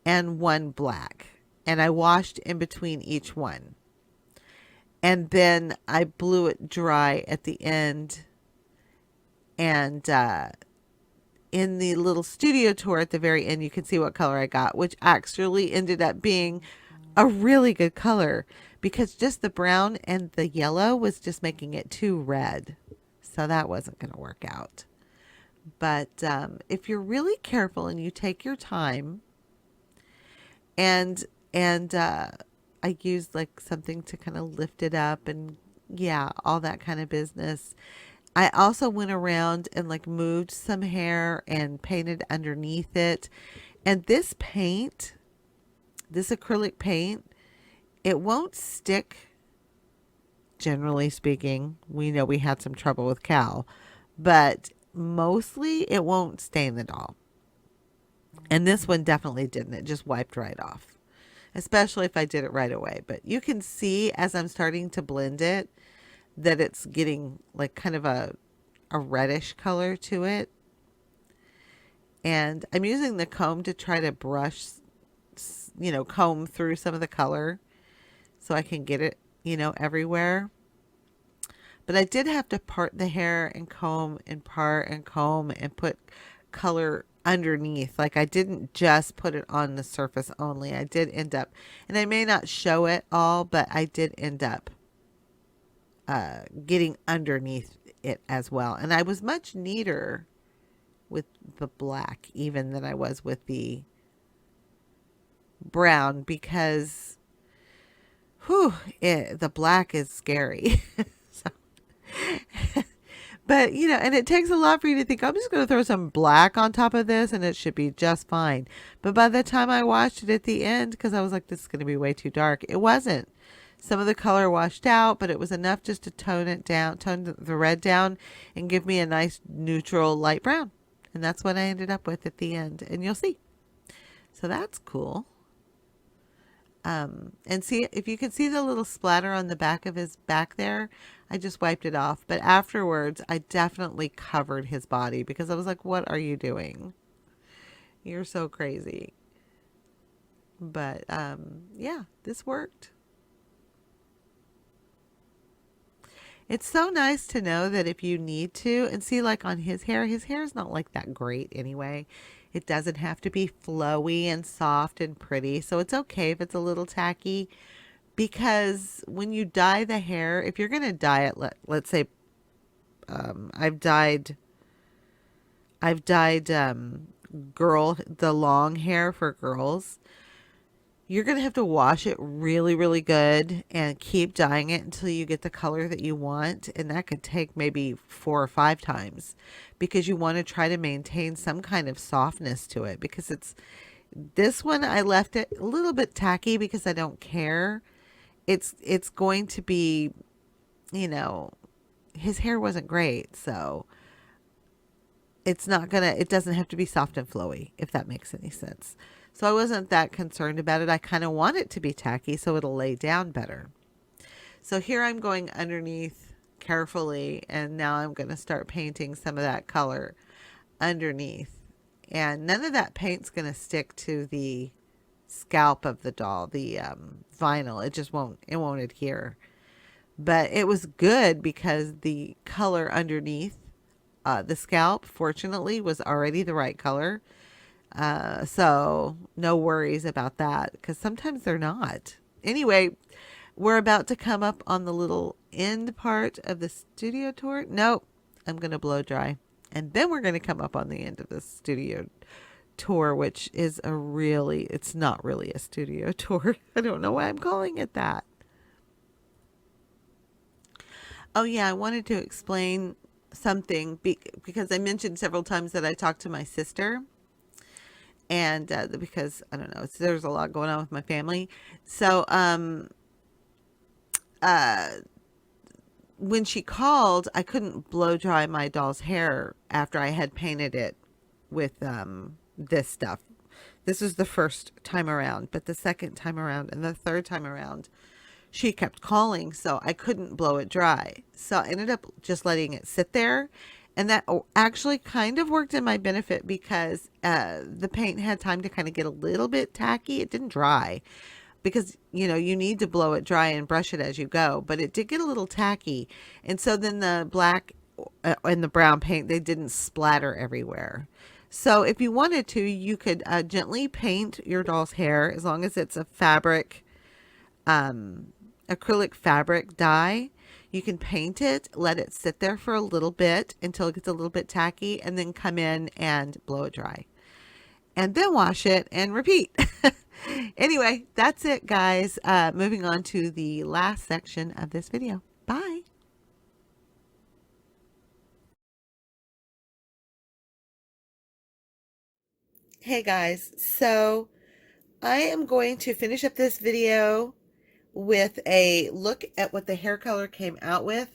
and 1 black, and I washed in between each one. And then I blew it dry at the end. And in the little studio tour at the very end, you can see what color I got, which actually ended up being a really good color because just the brown and the yellow was just making it too red. So that wasn't going to work out. But if you're really careful and you take your time, and I used like something to kind of lift it up and yeah, all that kind of business. I also went around and like moved some hair and painted underneath it. And this paint, this acrylic paint, it won't stick. Generally speaking, we know we had some trouble with Cal, but mostly it won't stain the doll. And this one definitely didn't. It just wiped right off, especially if I did it right away. But you can see as I'm starting to blend it that it's getting like kind of a reddish color to it. And I'm using the comb to try to brush, comb through some of the color so I can get it, everywhere. But I did have to part the hair and comb and part and comb and put color underneath. Like I didn't just put it on the surface only. I did end up, and I may not show it all, but I did end up getting underneath it as well. And I was much neater with the black even than I was with the brown because the black is scary. So, but and it takes a lot for you to think I'm just going to throw some black on top of this and it should be just fine. But by the time I watched it at the end, because I was like, this is going to be way too dark, it wasn't. Some of the color washed out, but it was enough just to tone the red down and give me a nice neutral light brown. And that's what I ended up with at the end. And you'll see. So that's cool. And see, if you can see the little splatter on the back of his back there, I just wiped it off. But afterwards, I definitely covered his body because I was like, what are you doing? You're so crazy. But yeah, this worked. It's so nice to know that if you need to, and see like on his hair is not like that great anyway. It doesn't have to be flowy and soft and pretty. So it's okay if it's a little tacky because when you dye the hair, if you're going to dye it, let's say I've dyed the long hair for girls. You're going to have to wash it really, really good and keep dyeing it until you get the color that you want. And that could take maybe 4 or 5 times because you want to try to maintain some kind of softness to it because this one I left it a little bit tacky because I don't care. It's going to be, his hair wasn't great. So it doesn't have to be soft and flowy, if that makes any sense. So I wasn't that concerned about it. I kind of want it to be tacky so it'll lay down better. So here I'm going underneath carefully, and now I'm going to start painting some of that color underneath. And none of that paint's going to stick to the scalp of the doll, the vinyl. It won't adhere. But it was good because the color underneath the scalp, fortunately, was already the right color. So no worries about that because sometimes they're not. Anyway, we're about to come up on the little end part of the studio tour. Nope, I'm going to blow dry. And then we're going to come up on the end of the studio tour, which is it's not really a studio tour. I don't know why I'm calling it that. Oh yeah, I wanted to explain something because I mentioned several times that I talked to my sister. And because, I don't know, there's a lot going on with my family. So when she called, I couldn't blow dry my doll's hair after I had painted it with this stuff. This was the first time around, but the second time around and the third time around, she kept calling, so I couldn't blow it dry. So I ended up just letting it sit there. And that actually kind of worked in my benefit because the paint had time to kind of get a little bit tacky. It didn't dry, because, you know, you need to blow it dry and brush it as you go, but it did get a little tacky. And so then the black and the brown paint, they didn't splatter everywhere. So if you wanted to, you could gently paint your doll's hair, as long as it's a fabric, acrylic fabric dye. You can paint it, let it sit there for a little bit until it gets a little bit tacky, and then come in and blow it dry. And then wash it and repeat. Anyway, that's it, guys. Moving on to the last section of this video. Bye. Hey guys, so I am going to finish up this video with a look at what the hair color came out with.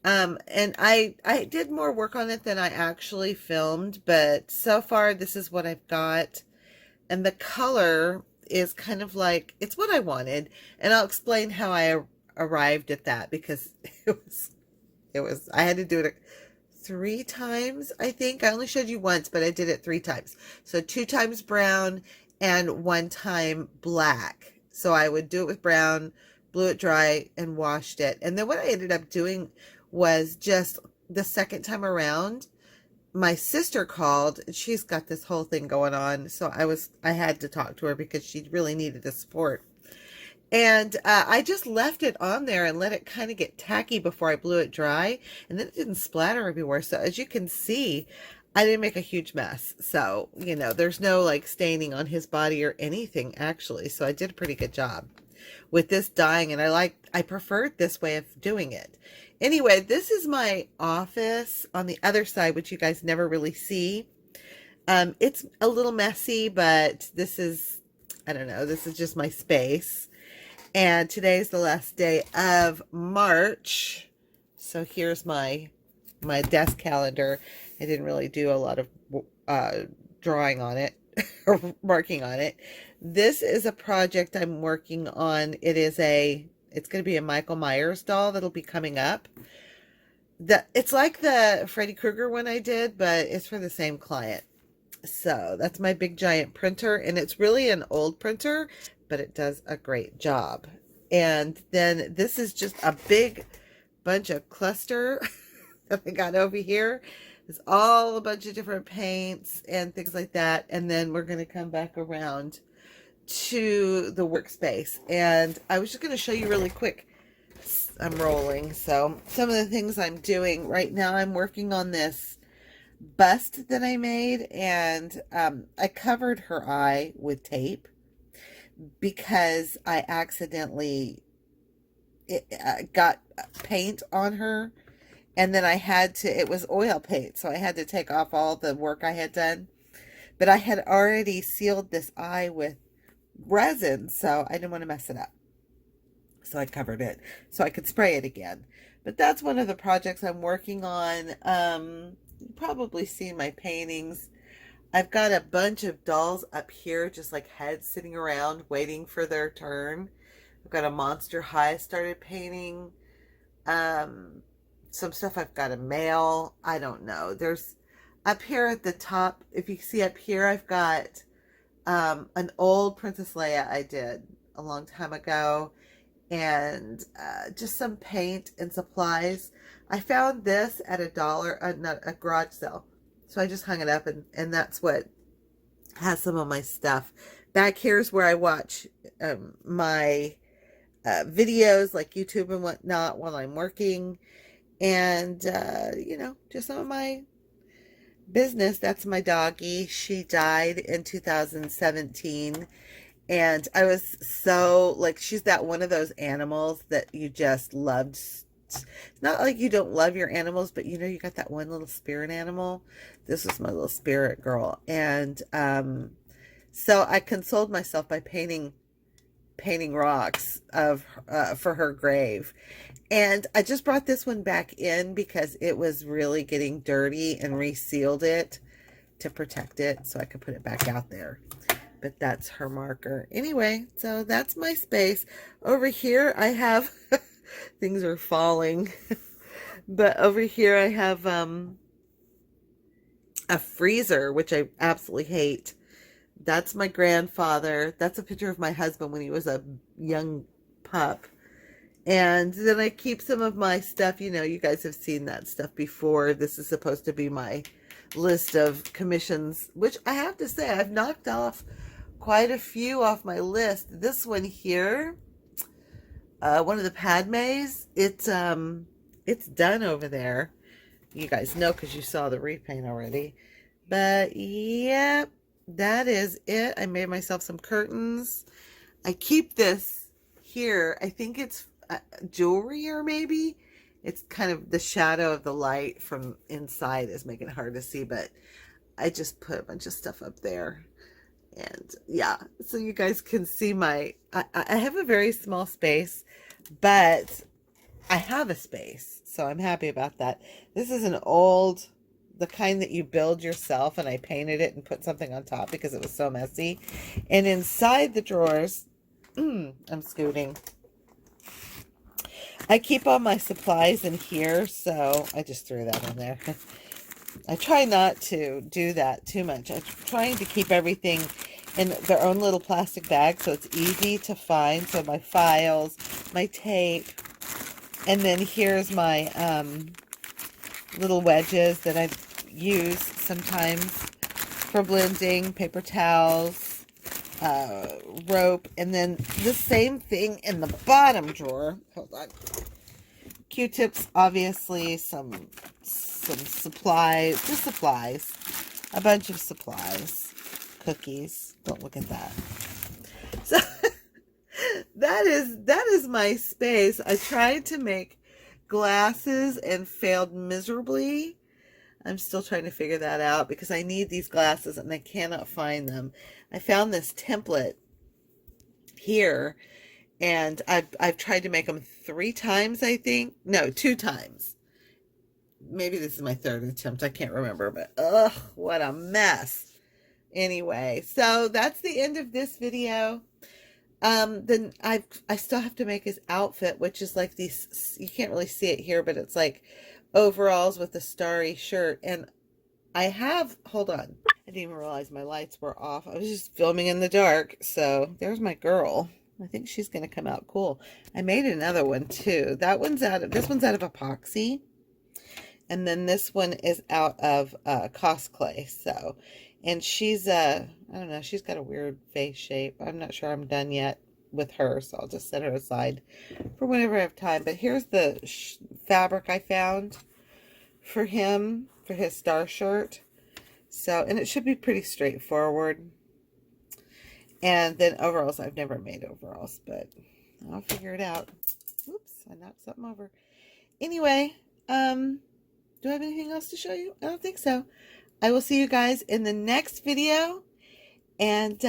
And I did more work on it than I actually filmed, but so far this is what I've got. And the color is kind of like, it's what I wanted. And I'll explain how I arrived at that, because I had to do it 3 times, I think. I only showed you once, but I did it 3 times. So 2 times brown and 1 time black. So I would do it with brown, blew it dry, and washed it. And then what I ended up doing was, just the second time around, my sister called, and she's got this whole thing going on. So I had to talk to her because she really needed the support. And I just left it on there and let it kind of get tacky before I blew it dry. And then it didn't splatter everywhere. So as you can see, I didn't make a huge mess. So, you know, there's no like staining on his body or anything, actually. So I did a pretty good job with this dyeing. And I preferred this way of doing it. Anyway, this is my office on the other side, which you guys never really see. It's a little messy, but this is, I don't know, this is just my space. And today's the last day of March. So here's my desk calendar. I didn't really do a lot of drawing on it or marking on it. This is a project I'm working on. It's going to be a Michael Myers doll that'll be coming up. It's like the Freddy Krueger one I did, but it's for the same client. So that's my big giant printer, and it's really an old printer, but it does a great job. And then this is just a big bunch of cluster that I got over here. It's all a bunch of different paints and things like that. And then we're going to come back around to the workspace. And I was just going to show you really quick. I'm rolling. So some of the things I'm doing right now, I'm working on this bust that I made, and I covered her eye with tape because I accidentally got paint on her, and then I had to, it was oil paint, so I had to take off all the work I had done. But I had already sealed this eye with resin, so I didn't want to mess it up. So I covered it so I could spray it again. But that's one of the projects I'm working on. You've probably seen my paintings. I've got a bunch of dolls up here, just like heads sitting around waiting for their turn. I've got a Monster High I started painting. Some stuff I've got a male. I don't know. There's up here at the top, if you see up here, I've got an old Princess Leia I did a long time ago. And just some paint and supplies. I found this at a garage sale. So I just hung it up, and that's what has some of my stuff. Back here's where I watch my videos, like YouTube and whatnot, while I'm working. And, you know, just some of my business. That's my doggie. She died in 2017. And I was so, like, she's that one of those animals that you just loved. It's not like you don't love your animals, but you know, you got that one little spirit animal. This was my little spirit girl. And so I consoled myself by painting rocks for her grave. And I just brought this one back in because it was really getting dirty, and resealed it to protect it so I could put it back out there. But that's her marker. Anyway, so that's my space. Over here I have things are falling. But over here I have a freezer, which I absolutely hate. That's my grandfather. That's a picture of my husband when he was a young pup. And then I keep some of my stuff. You know, you guys have seen that stuff before. This is supposed to be my list of commissions, which I have to say I've knocked off quite a few off my list. This one here, one of the Padmes, it's done over there. You guys know because you saw the repaint already. But yeah, that is it. I made myself some curtains. I keep this here. I think it's jewelry, or maybe it's kind of the shadow of the light from inside is making it hard to see, but I just put a bunch of stuff up there. And yeah, so you guys can see I have a very small space, but I have a space, so I'm happy about that. This is an old, the kind that you build yourself, and I painted it and put something on top because it was so messy. And inside the drawers, I'm scooting, I keep all my supplies in here, so I just threw that in there. I try not to do that too much. I'm trying to keep everything in their own little plastic bag so it's easy to find. So my files, my tape, and then here's my little wedges that I use sometimes for blending, paper towels, rope, and then the same thing in the bottom drawer. Hold on. Q-tips, obviously, some supplies, just supplies, a bunch of supplies, cookies. Don't look at that. So that is my space. I tried to make glasses and failed miserably. I'm still trying to figure that out because I need these glasses and I cannot find them. I found this template here, and I've tried to make them 3 times, I think. No, 2 times. Maybe this is my 3rd attempt. I can't remember, but ugh, what a mess. Anyway, so that's the end of this video. Then I still have to make his outfit, which is like these, you can't really see it here, but it's like overalls with a starry shirt. And I have, hold on, I didn't even realize my lights were off. I was just filming in the dark. So there's my girl. I think she's going to come out cool. I made another one too. This one's out of epoxy. And then this one is out of cosplay. So, and she's, I don't know, she's got a weird face shape. I'm not sure I'm done yet with her. So I'll just set her aside for whenever I have time. But here's the fabric I found for him, for his star shirt. So, and it should be pretty straightforward. And then overalls, I've never made overalls, but I'll figure it out. Oops, I knocked something over. Anyway, do I have anything else to show you? I don't think so. I will see you guys in the next video. And